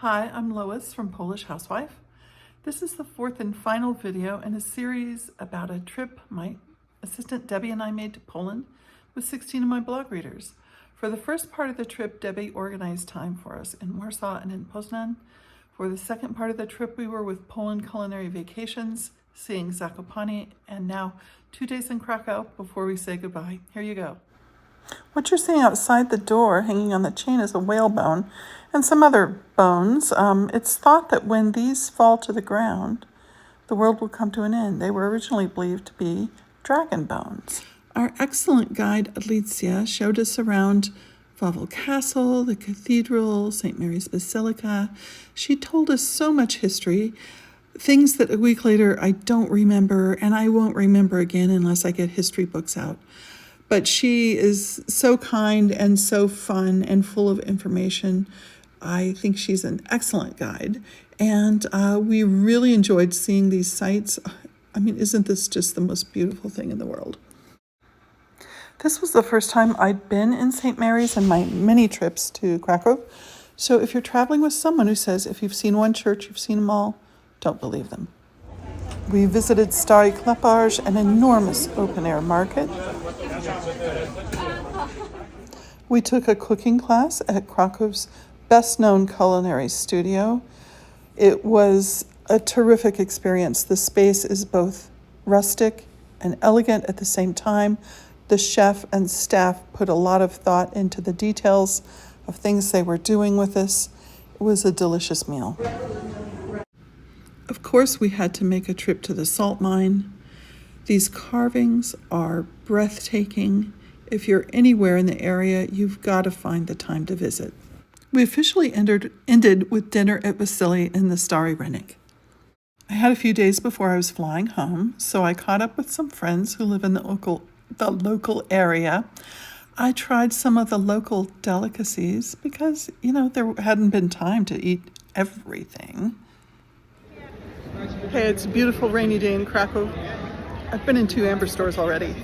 Hi, I'm Lois from Polish Housewife. This is the fourth and final video in a series about a trip my assistant Debbie and I made to Poland with 16 of my blog readers. For the first part of the trip, Debbie organized time for us in Warsaw and in Poznan. For the second part of the trip, we were with Poland Culinary Vacations, seeing Zakopane, and now 2 days in Krakow before we say goodbye. Here you go. What you're seeing outside the door hanging on the chain is a whale bone and some other bones. It's thought that when these fall to the ground, the world will come to an end. They were originally believed to be dragon bones. Our excellent guide, Alicia, showed us around Wawel Castle, the cathedral, St. Mary's Basilica. She told us so much history, things that a week later I don't remember, and I won't remember again unless I get history books out. But she is so kind and so fun and full of information. I think she's an excellent guide. And we really enjoyed seeing these sites. I mean, isn't this just the most beautiful thing in the world? This was the first time I'd been in St. Mary's in my many trips to Kraków. So if you're traveling with someone who says, if you've seen one church, you've seen them all, don't believe them. We visited Stary Kleparz, an enormous open-air market. We took a cooking class at Krakow's best-known culinary studio. It was a terrific experience. The space is both rustic and elegant at the same time. The chef and staff put a lot of thought into the details of things they were doing with us. It was a delicious meal. Of course, we had to make a trip to the salt mine. These carvings are breathtaking. If you're anywhere in the area, you've got to find the time to visit. We officially ended with dinner at Basilica in the Stary Rynek. I had a few days before I was flying home, so I caught up with some friends who live in the local area. I tried some of the local delicacies because, there hadn't been time to eat everything. Hey, it's a beautiful rainy day in Kraków. I've been in 2 Amber stores already.